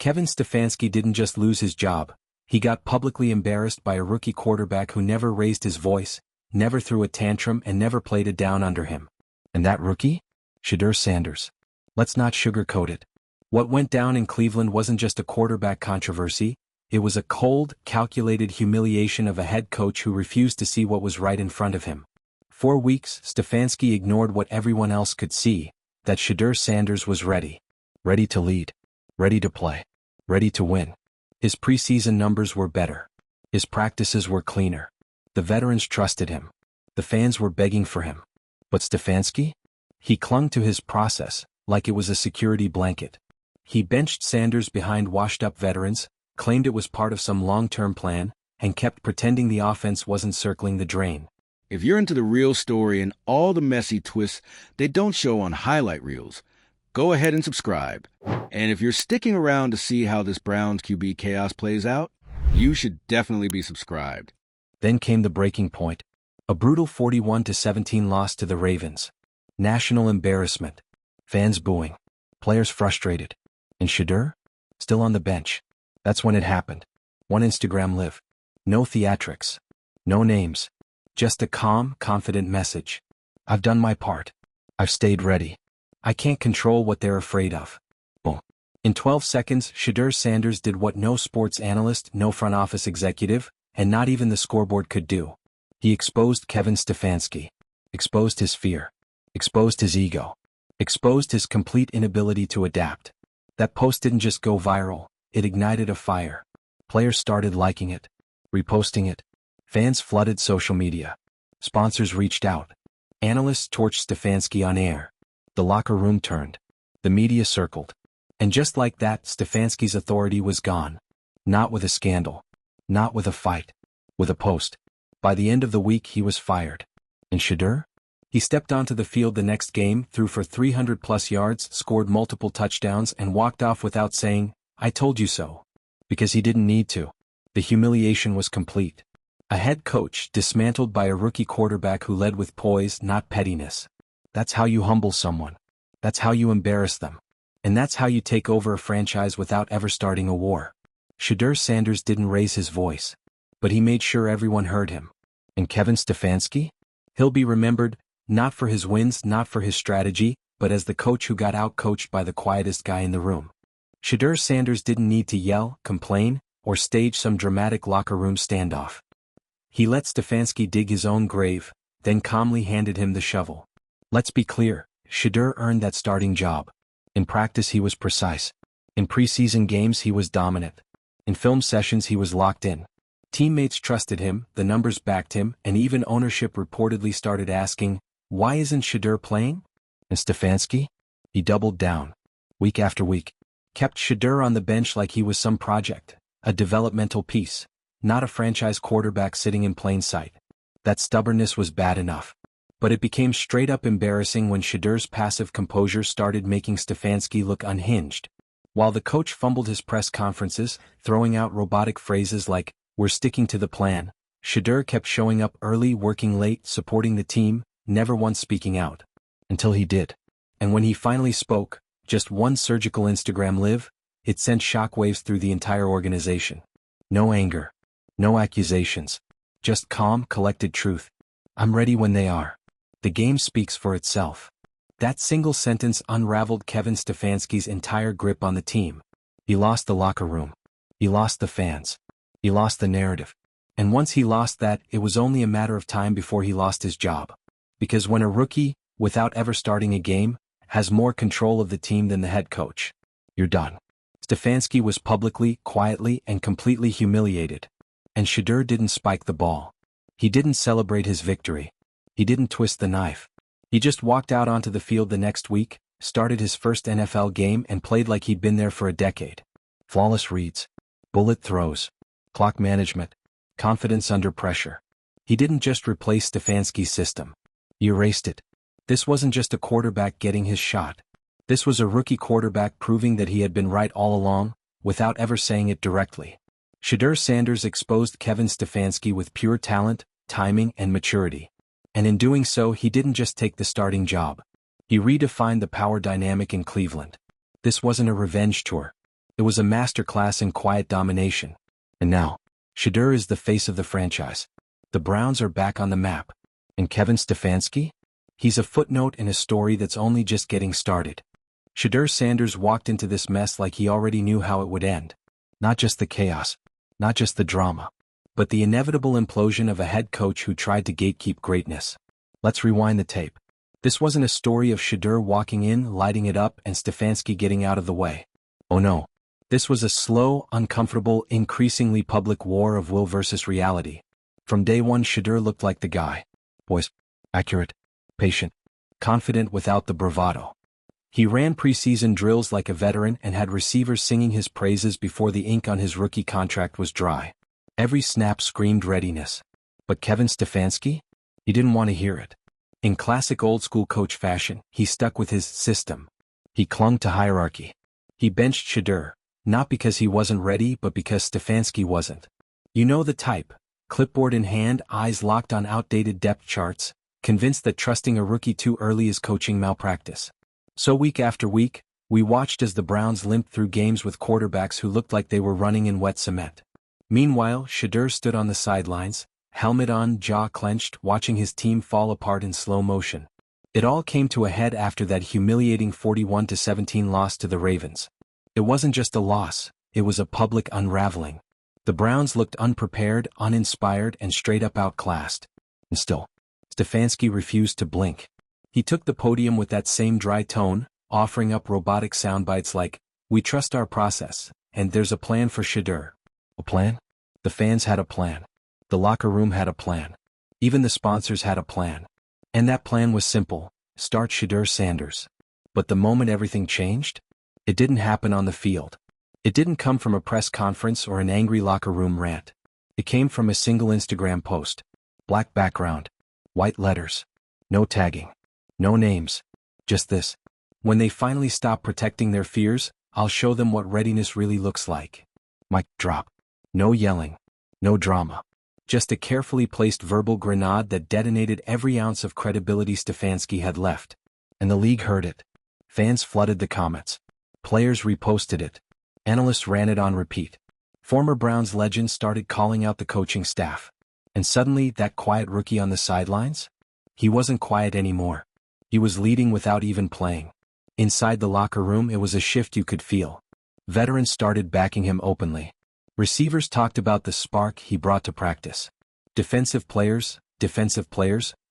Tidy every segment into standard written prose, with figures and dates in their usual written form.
Kevin Stefanski didn't just lose his job, he got publicly embarrassed by a rookie quarterback who never raised his voice, never threw a tantrum and never played it down under him. And that rookie? Shaduer Sanders. Let's not sugarcoat it. What went down in Cleveland wasn't just a quarterback controversy, it was a cold, calculated humiliation of a head coach who refused to see what was right in front of him. For weeks, Stefanski ignored what everyone else could see, that Shaduer Sanders was ready. Ready to lead. Ready to play. Ready to win. His preseason numbers were better. His practices were cleaner. The veterans trusted him. The fans were begging for him. But Stefanski? He clung to his process, like it was a security blanket. He benched Sanders behind washed-up veterans, claimed it was part of some long-term plan, and kept pretending the offense wasn't circling the drain. If you're into the real story and all the messy twists they don't show on highlight reels, go ahead and subscribe. And if you're sticking around to see how this Browns QB chaos plays out, you should definitely be subscribed. Then came the breaking point. A brutal 41-17 loss to the Ravens. National embarrassment. Fans booing. Players frustrated. And Shedeur? Still on the bench. That's when it happened. One Instagram live. No theatrics. No names. Just a calm, confident message. I've done my part. I've stayed ready. I can't control what they're afraid of. Boom. In 12 seconds, Shaduer Sanders did what no sports analyst, no front office executive, and not even the scoreboard could do. He exposed Kevin Stefanski. Exposed his fear. Exposed his ego. Exposed his complete inability to adapt. That post didn't just go viral, it ignited a fire. Players started liking it, reposting it. Fans flooded social media. Sponsors reached out. Analysts torched Stefanski on air. The locker room turned. The media circled. And just like that, Stefanski's authority was gone. Not with a scandal. Not with a fight. With a post. By the end of the week he was fired. And Shedeur? He stepped onto the field the next game, threw for 300-plus yards, scored multiple touchdowns and walked off without saying, "I told you so." Because he didn't need to. The humiliation was complete. A head coach dismantled by a rookie quarterback who led with poise, not pettiness. That's how you humble someone. That's how you embarrass them. And that's how you take over a franchise without ever starting a war. Shaduer Sanders didn't raise his voice. But he made sure everyone heard him. And Kevin Stefanski? He'll be remembered, not for his wins, not for his strategy, but as the coach who got out-coached by the quietest guy in the room. Shaduer Sanders didn't need to yell, complain, or stage some dramatic locker room standoff. He let Stefanski dig his own grave, then calmly handed him the shovel. Let's be clear, Shedeur earned that starting job. In practice he was precise. In preseason games he was dominant. In film sessions he was locked in. Teammates trusted him, the numbers backed him, and even ownership reportedly started asking, why isn't Shedeur playing? And Stefanski? He doubled down. Week after week. Kept Shedeur on the bench like he was some project, a developmental piece, not a franchise quarterback sitting in plain sight. That stubbornness was bad enough. But it became straight-up embarrassing when Shedeur's passive composure started making Stefanski look unhinged. While the coach fumbled his press conferences, throwing out robotic phrases like, "We're sticking to the plan," Shedeur kept showing up early, working late, supporting the team, never once speaking out. Until he did. And when he finally spoke, just one surgical Instagram live, it sent shockwaves through the entire organization. No anger. No accusations. Just calm, collected truth. I'm ready when they are. The game speaks for itself. That single sentence unraveled Kevin Stefanski's entire grip on the team. He lost the locker room. He lost the fans. He lost the narrative. And once he lost that, it was only a matter of time before he lost his job. Because when a rookie, without ever starting a game, has more control of the team than the head coach, you're done. Stefanski was publicly, quietly, and completely humiliated. And Shedeur didn't spike the ball. He didn't celebrate his victory. He didn't twist the knife. He just walked out onto the field the next week, started his first NFL game and played like he'd been there for a decade. Flawless reads. Bullet throws. Clock management. Confidence under pressure. He didn't just replace Stefanski's system. He erased it. This wasn't just a quarterback getting his shot. This was a rookie quarterback proving that he had been right all along, without ever saying it directly. Shaduer Sanders exposed Kevin Stefanski with pure talent, timing, and maturity. And in doing so, he didn't just take the starting job. He redefined the power dynamic in Cleveland. This wasn't a revenge tour. It was a masterclass in quiet domination. And now, Shedeur is the face of the franchise. The Browns are back on the map. And Kevin Stefanski? He's a footnote in a story that's only just getting started. Shaduer Sanders walked into this mess like he already knew how it would end. Not just the chaos, not just the drama, but the inevitable implosion of a head coach who tried to gatekeep greatness. Let's rewind the tape. This wasn't a story of Shedeur walking in, lighting it up, and Stefanski getting out of the way. Oh no. This was a slow, uncomfortable, increasingly public war of will versus reality. From day one, Shedeur looked like the guy. Poised, accurate, patient, confident without the bravado. He ran preseason drills like a veteran and had receivers singing his praises before the ink on his rookie contract was dry. Every snap screamed readiness. But Kevin Stefanski? He didn't want to hear it. In classic old-school coach fashion, he stuck with his system. He clung to hierarchy. He benched Shedeur, not because he wasn't ready but because Stefanski wasn't. You know the type. Clipboard in hand, eyes locked on outdated depth charts, convinced that trusting a rookie too early is coaching malpractice. So week after week, we watched as the Browns limped through games with quarterbacks who looked like they were running in wet cement. Meanwhile, Shedeur stood on the sidelines, helmet on, jaw clenched, watching his team fall apart in slow motion. It all came to a head after that humiliating 41-17 loss to the Ravens. It wasn't just a loss, it was a public unraveling. The Browns looked unprepared, uninspired, and straight up outclassed. And still, Stefanski refused to blink. He took the podium with that same dry tone, offering up robotic soundbites like, "We trust our process, and there's a plan for Shedeur." A plan? The fans had a plan. The locker room had a plan. Even the sponsors had a plan. And that plan was simple: start Shaduer Sanders. But the moment everything changed, it didn't happen on the field. It didn't come from a press conference or an angry locker room rant. It came from a single Instagram post. Black background. White letters. No tagging. No names. Just this. When they finally stop protecting their fears, I'll show them what readiness really looks like. Mic drop. No yelling. No drama. Just a carefully placed verbal grenade that detonated every ounce of credibility Stefanski had left. And the league heard it. Fans flooded the comments. Players reposted it. Analysts ran it on repeat. Former Browns legends started calling out the coaching staff. And suddenly, that quiet rookie on the sidelines? He wasn't quiet anymore. He was leading without even playing. Inside the locker room, it was a shift you could feel. Veterans started backing him openly. Receivers talked about the spark he brought to practice. Defensive players,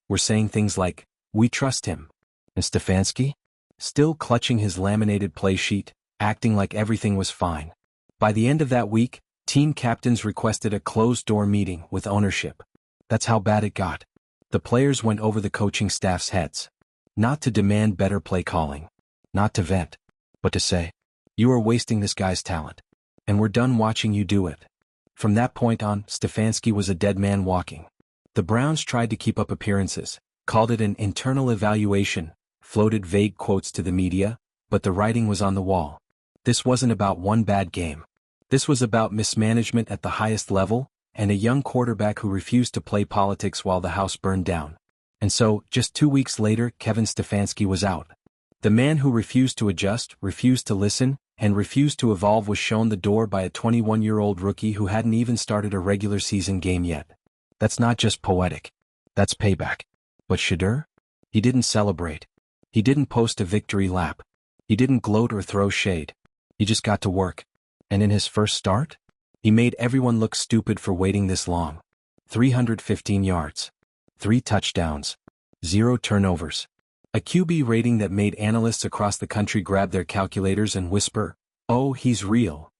were saying things like, "We trust him." And Stefanski? Still clutching his laminated play sheet, acting like everything was fine. By the end of that week, team captains requested a closed-door meeting with ownership. That's how bad it got. The players went over the coaching staff's heads. Not to demand better play calling. Not to vent. But to say, "You are wasting this guy's talent. And we're done watching you do it." From that point on, Stefanski was a dead man walking. The Browns tried to keep up appearances, called it an internal evaluation, floated vague quotes to the media, but the writing was on the wall. This wasn't about one bad game. This was about mismanagement at the highest level, and a young quarterback who refused to play politics while the house burned down. And so, just 2 weeks later, Kevin Stefanski was out. The man who refused to adjust, refused to listen, and refused to evolve was shown the door by a 21-year-old rookie who hadn't even started a regular season game yet. That's not just poetic. That's payback. But Shedeur? He didn't celebrate. He didn't post a victory lap. He didn't gloat or throw shade. He just got to work. And in his first start, he made everyone look stupid for waiting this long. 315 yards. 3 touchdowns. 0 turnovers. A QB rating that made analysts across the country grab their calculators and whisper, "Oh, he's real."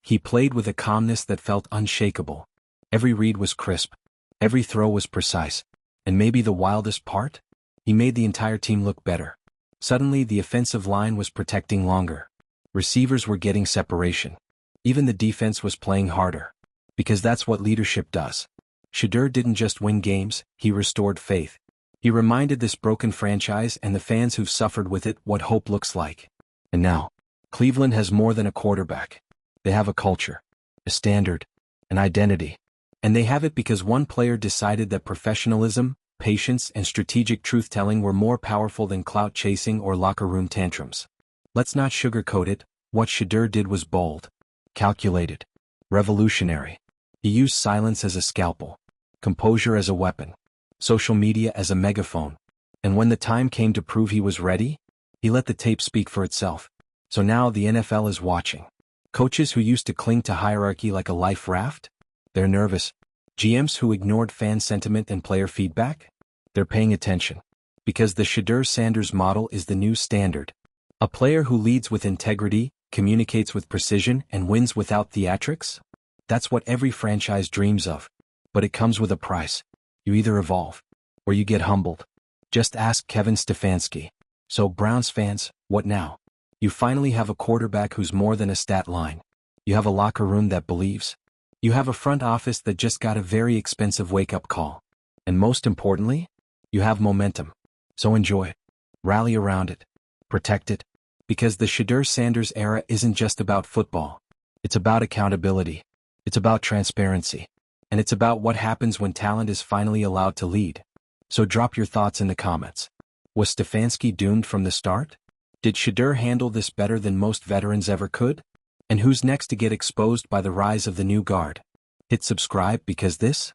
He played with a calmness that felt unshakable. Every read was crisp. Every throw was precise. And maybe the wildest part? He made the entire team look better. Suddenly, the offensive line was protecting longer. Receivers were getting separation. Even the defense was playing harder. Because that's what leadership does. Shedeur didn't just win games, he restored faith. He reminded this broken franchise and the fans who've suffered with it what hope looks like. And now, Cleveland has more than a quarterback. They have a culture, a standard, an identity. And they have it because one player decided that professionalism, patience, and strategic truth-telling were more powerful than clout chasing or locker room tantrums. Let's not sugarcoat it, what Shedeur did was bold. Calculated. Revolutionary. He used silence as a scalpel, composure as a weapon, social media as a megaphone. And when the time came to prove he was ready, he let the tape speak for itself. So now the NFL is watching. Coaches who used to cling to hierarchy like a life raft? They're nervous. GMs who ignored fan sentiment and player feedback? They're paying attention. Because the Shaduer Sanders model is the new standard. A player who leads with integrity, communicates with precision, and wins without theatrics? That's what every franchise dreams of. But it comes with a price. You either evolve, or you get humbled. Just ask Kevin Stefanski. So Browns fans, what now? You finally have a quarterback who's more than a stat line. You have a locker room that believes. You have a front office that just got a very expensive wake-up call. And most importantly, you have momentum. So enjoy it. Rally around it. Protect it. Because the Shaduer Sanders era isn't just about football. It's about accountability. It's about transparency. And it's about what happens when talent is finally allowed to lead. So drop your thoughts in the comments. Was Stefanski doomed from the start? Did Shedeur handle this better than most veterans ever could? And who's next to get exposed by the rise of the new guard? Hit subscribe because this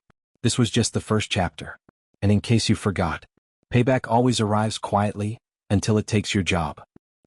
was just the first chapter. And in case you forgot, payback always arrives quietly until it takes your job.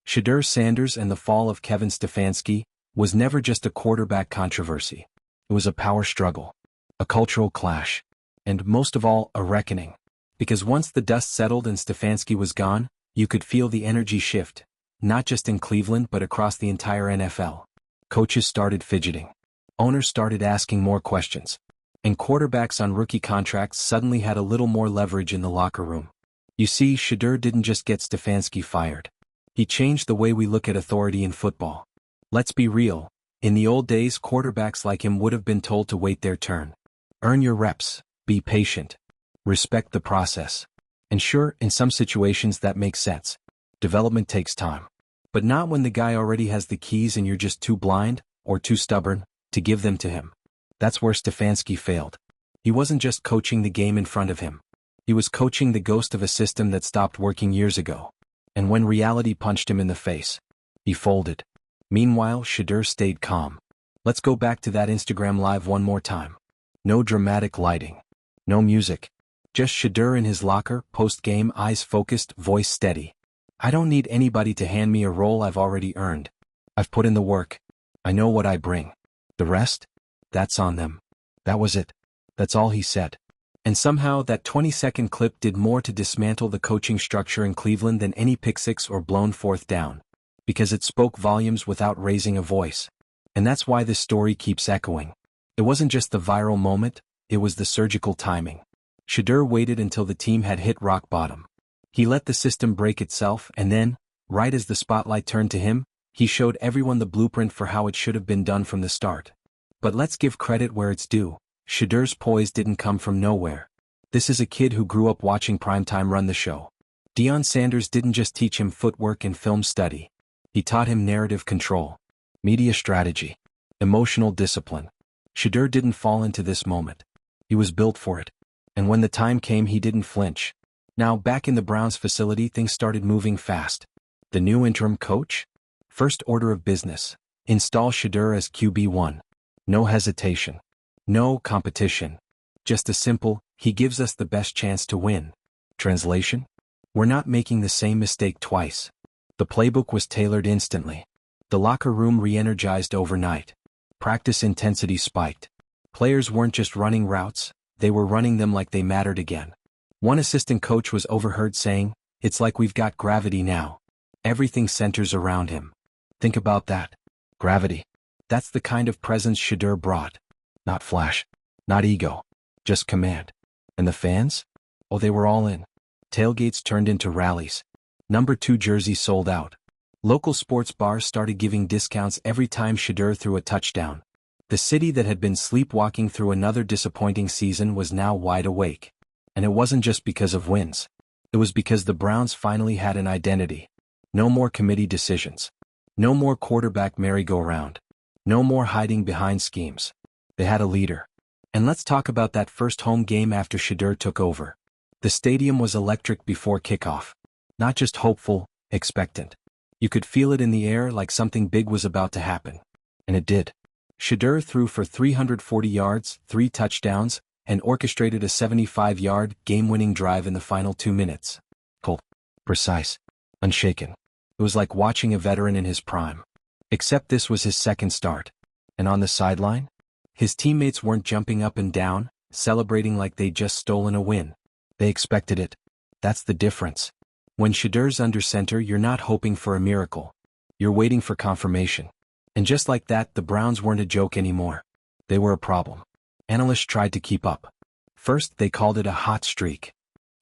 Shaduer Sanders and the fall of Kevin Stefanski was never just a quarterback controversy. It was a power struggle, a cultural clash, and most of all, a reckoning. Because once the dust settled and Stefanski was gone, you could feel the energy shift, not just in Cleveland but across the entire NFL. Coaches started fidgeting. Owners started asking more questions. And quarterbacks on rookie contracts suddenly had a little more leverage in the locker room. You see, Shedeur didn't just get Stefanski fired. He changed the way we look at authority in football. Let's be real. In the old days, quarterbacks like him would have been told to wait their turn. Earn your reps. Be patient. Respect the process. And sure, in some situations that makes sense. Development takes time. But not when the guy already has the keys and you're just too blind, or too stubborn, to give them to him. That's where Stefanski failed. He wasn't just coaching the game in front of him. He was coaching the ghost of a system that stopped working years ago. And when reality punched him in the face, he folded. Meanwhile, Shedeur stayed calm. Let's go back to that Instagram live one more time. No dramatic lighting. No music. Just Shedeur in his locker, post-game, eyes focused, voice steady. I don't need anybody to hand me a role I've already earned. I've put in the work. I know what I bring. The rest? That's on them. That was it. That's all he said. And somehow that 20-second clip did more to dismantle the coaching structure in Cleveland than any pick-six or blown fourth down. Because it spoke volumes without raising a voice. And that's why this story keeps echoing. It wasn't just the viral moment, it was the surgical timing. Shedeur waited until the team had hit rock bottom. He let the system break itself and then, right as the spotlight turned to him, he showed everyone the blueprint for how it should have been done from the start. But let's give credit where it's due. Shadeur's poise didn't come from nowhere. This is a kid who grew up watching Primetime run the show. Deion Sanders didn't just teach him footwork and film study. He taught him narrative control, media strategy, emotional discipline. Shedeur didn't fall into this moment. He was built for it. And when the time came, he didn't flinch. Now, back in the Browns facility, things started moving fast. The new interim coach? First order of business. Install Shedeur as QB1. No hesitation. No competition. Just a simple, he gives us the best chance to win. Translation? We're not making the same mistake twice. The playbook was tailored instantly. The locker room re-energized overnight. Practice intensity spiked. Players weren't just running routes, they were running them like they mattered again. One assistant coach was overheard saying, "It's like we've got gravity now." Everything centers around him. Think about that. Gravity. That's the kind of presence Shedeur brought. Not flash. Not ego. Just command. And the fans? Oh, they were all in. Tailgates turned into rallies. Number 2 jerseys sold out. Local sports bars started giving discounts every time Shedeur threw a touchdown. The city that had been sleepwalking through another disappointing season was now wide awake. And it wasn't just because of wins. It was because the Browns finally had an identity. No more committee decisions. No more quarterback merry-go-round. No more hiding behind schemes. They had a leader. And let's talk about that first home game after Shedeur took over. The stadium was electric before kickoff. Not just hopeful, expectant. You could feel it in the air like something big was about to happen. And it did. Shedeur threw for 340 yards, 3 touchdowns, and orchestrated a 75-yard, game-winning drive in the final 2 minutes. Cold, precise, unshaken. It was like watching a veteran in his prime. Except this was his second start. And on the sideline? His teammates weren't jumping up and down, celebrating like they'd just stolen a win. They expected it. That's the difference. When Shadeur's under center, you're not hoping for a miracle. You're waiting for confirmation. And just like that, the Browns weren't a joke anymore. They were a problem. Analysts tried to keep up. First, they called it a hot streak.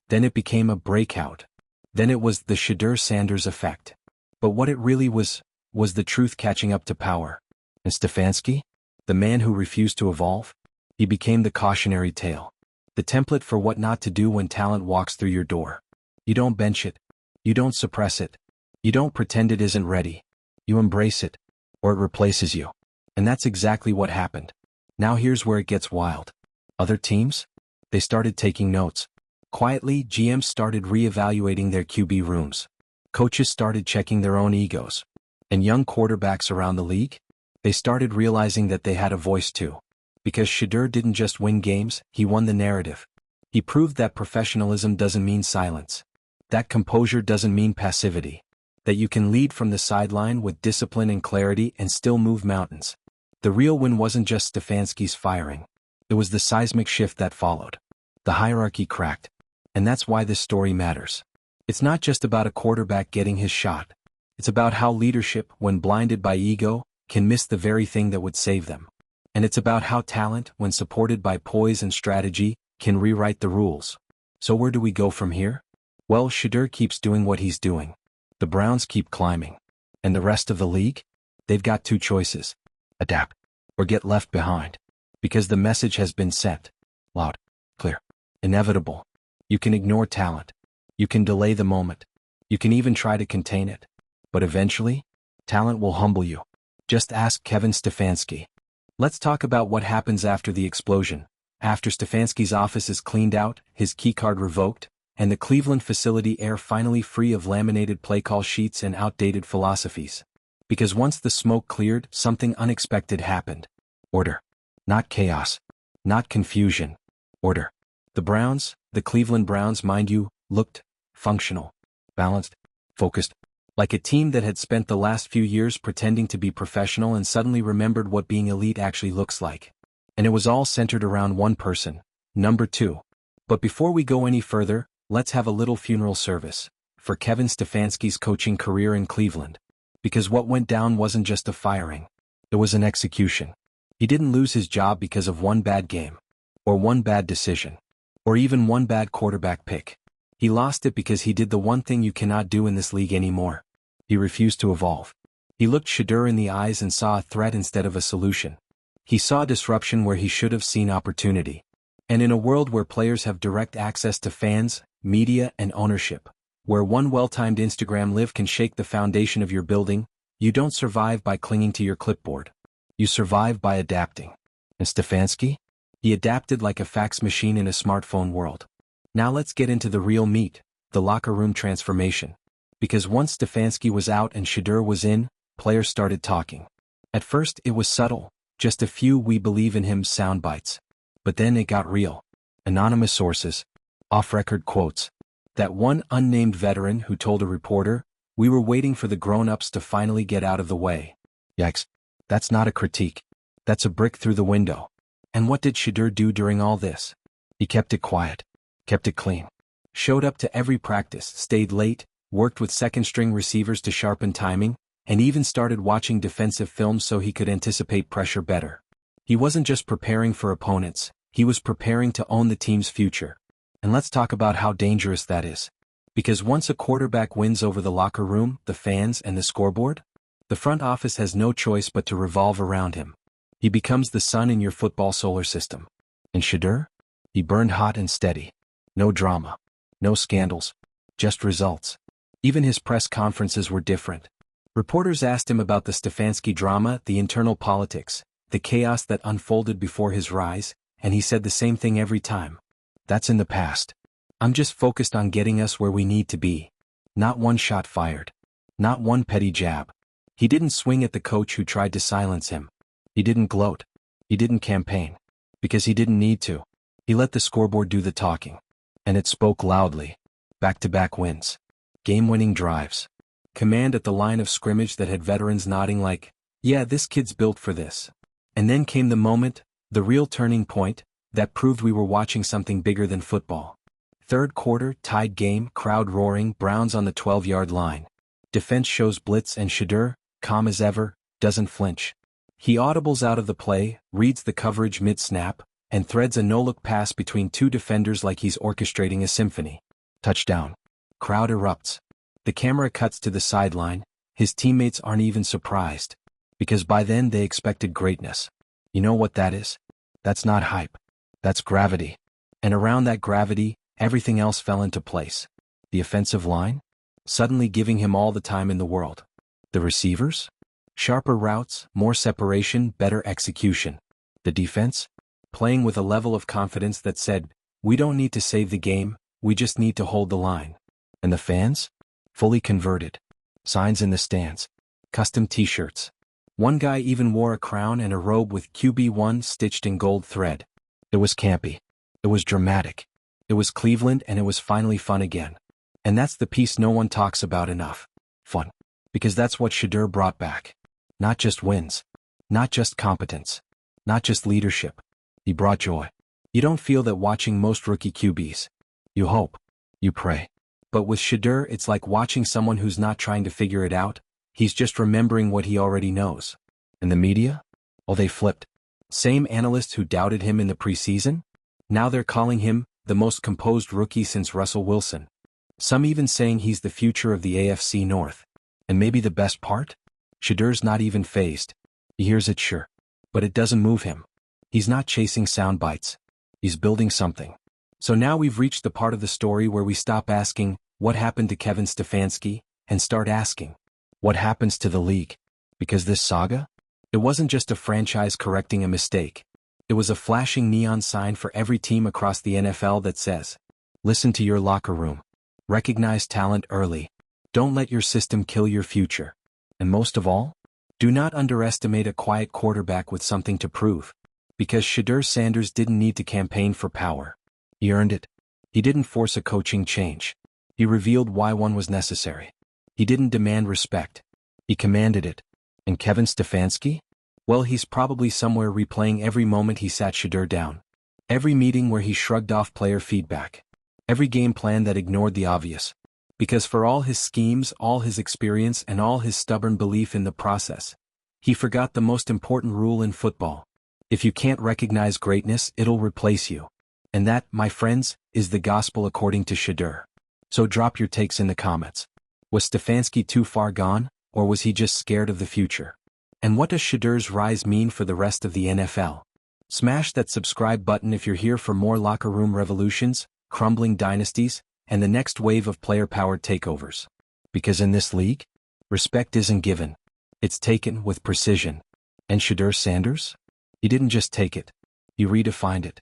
Then it became a breakout. Then it was the Shaduer Sanders effect. But what it really was the truth catching up to power. And Stefanski, the man who refused to evolve, he became the cautionary tale. The template for what not to do when talent walks through your door. You don't bench it. You don't suppress it. You don't pretend it isn't ready. You embrace it, or it replaces you. And that's exactly what happened. Now here's where it gets wild. Other teams? They started taking notes. Quietly, GMs started re-evaluating their QB rooms. Coaches started checking their own egos. And young quarterbacks around the league? They started realizing that they had a voice too. Because Shedeur didn't just win games, he won the narrative. He proved that professionalism doesn't mean silence. That composure doesn't mean passivity. That you can lead from the sideline with discipline and clarity and still move mountains. The real win wasn't just Stefanski's firing. It was the seismic shift that followed. The hierarchy cracked. And that's why this story matters. It's not just about a quarterback getting his shot. It's about how leadership, when blinded by ego, can miss the very thing that would save them. And it's about how talent, when supported by poise and strategy, can rewrite the rules. So where do we go from here? Well, Shedeur keeps doing what he's doing. The Browns keep climbing. And the rest of the league? They've got 2 choices. Adapt, or get left behind. Because the message has been sent. Loud, clear, inevitable. You can ignore talent. You can delay the moment. You can even try to contain it. But eventually, talent will humble you. Just ask Kevin Stefanski. Let's talk about what happens after the explosion. After Stefanski's office is cleaned out, his keycard revoked, and the Cleveland facility air finally free of laminated play call sheets and outdated philosophies. Because once the smoke cleared, something unexpected happened. Order. Not chaos. Not confusion. Order. The Cleveland Browns, mind you, looked functional, balanced, focused. Like a team that had spent the last few years pretending to be professional and suddenly remembered what being elite actually looks like. And it was all centered around one person, number 2. But before we go any further, let's have a little funeral service for Kevin Stefanski's coaching career in Cleveland. Because what went down wasn't just a firing. It was an execution. He didn't lose his job because of one bad game, or one bad decision, or even one bad quarterback pick. He lost it because he did the one thing you cannot do in this league anymore. He refused to evolve. He looked Shedeur in the eyes and saw a threat instead of a solution. He saw disruption where he should have seen opportunity. And in a world where players have direct access to fans, media, and ownership, where one well-timed Instagram live can shake the foundation of your building, you don't survive by clinging to your clipboard. You survive by adapting. And Stefanski? He adapted like a fax machine in a smartphone world. Now let's get into the real meat, the locker room transformation. Because once Stefanski was out and Shedeur was in, players started talking. At first it was subtle, just a few "we believe in him" sound bites. But then it got real. Anonymous sources. Off-record quotes. That one unnamed veteran who told a reporter, "We were waiting for the grown-ups to finally get out of the way." Yikes. That's not a critique. That's a brick through the window. And what did Shedeur do during all this? He kept it quiet. Kept it clean. Showed up to every practice, stayed late, worked with second-string receivers to sharpen timing, and even started watching defensive films so he could anticipate pressure better. He wasn't just preparing for opponents, he was preparing to own the team's future. And let's talk about how dangerous that is. Because once a quarterback wins over the locker room, the fans, and the scoreboard, the front office has no choice but to revolve around him. He becomes the sun in your football solar system. And Shedeur? He burned hot and steady. No drama. No scandals. Just results. Even his press conferences were different. Reporters asked him about the Stefanski drama, the internal politics, the chaos that unfolded before his rise, and he said the same thing every time. That's in the past. I'm just focused on getting us where we need to be. Not one shot fired. Not one petty jab. He didn't swing at the coach who tried to silence him. He didn't gloat. He didn't campaign. Because he didn't need to. He let the scoreboard do the talking. And it spoke loudly. Back-to-back wins. Game-winning drives. Command at the line of scrimmage that had veterans nodding like, yeah, this kid's built for this. And then came the moment, the real turning point, that proved we were watching something bigger than football. Third quarter, tied game, crowd roaring, Browns on the 12-yard line. Defense shows blitz and Shedeur, calm as ever, doesn't flinch. He audibles out of the play, reads the coverage mid-snap, and threads a no-look pass between two defenders like he's orchestrating a symphony. Touchdown. Crowd erupts. The camera cuts to the sideline. His teammates aren't even surprised. Because by then they expected greatness. You know what that is? That's not hype. That's gravity. And around that gravity, everything else fell into place. The offensive line? Suddenly giving him all the time in the world. The receivers? Sharper routes, more separation, better execution. The defense? Playing with a level of confidence that said, we don't need to save the game, we just need to hold the line. And the fans? Fully converted. Signs in the stands. Custom t-shirts. One guy even wore a crown and a robe with QB1 stitched in gold thread. It was campy. It was dramatic. It was Cleveland and it was finally fun again. And that's the piece no one talks about enough. Fun. Because that's what Shedeur brought back. Not just wins. Not just competence. Not just leadership. He brought joy. You don't feel that watching most rookie QBs. You hope. You pray. But with Shedeur, it's like watching someone who's not trying to figure it out, he's just remembering what he already knows. And the media? Oh, they flipped. Same analysts who doubted him in the preseason? Now they're calling him the most composed rookie since Russell Wilson. Some even saying he's the future of the AFC North. And maybe the best part? Shedeur's not even fazed. He hears it sure. But it doesn't move him. He's not chasing sound bites. He's building something. So now we've reached the part of the story where we stop asking, what happened to Kevin Stefanski, and start asking, what happens to the league? Because this saga? It wasn't just a franchise correcting a mistake. It was a flashing neon sign for every team across the NFL that says, listen to your locker room. Recognize talent early. Don't let your system kill your future. And most of all, do not underestimate a quiet quarterback with something to prove. Because Shaduer Sanders didn't need to campaign for power. He earned it. He didn't force a coaching change. He revealed why one was necessary. He didn't demand respect. He commanded it. And Kevin Stefanski? Well, he's probably somewhere replaying every moment he sat Shedeur down. Every meeting where he shrugged off player feedback. Every game plan that ignored the obvious. Because for all his schemes, all his experience, and all his stubborn belief in the process, he forgot the most important rule in football. If you can't recognize greatness, it'll replace you. And that, my friends, is the gospel according to Shedeur. So drop your takes in the comments. Was Stefanski too far gone, or was he just scared of the future? And what does Shadeur's rise mean for the rest of the NFL? Smash that subscribe button if you're here for more locker room revolutions, crumbling dynasties, and the next wave of player-powered takeovers. Because in this league, respect isn't given. It's taken with precision. And Shaduer Sanders? He didn't just take it. He redefined it.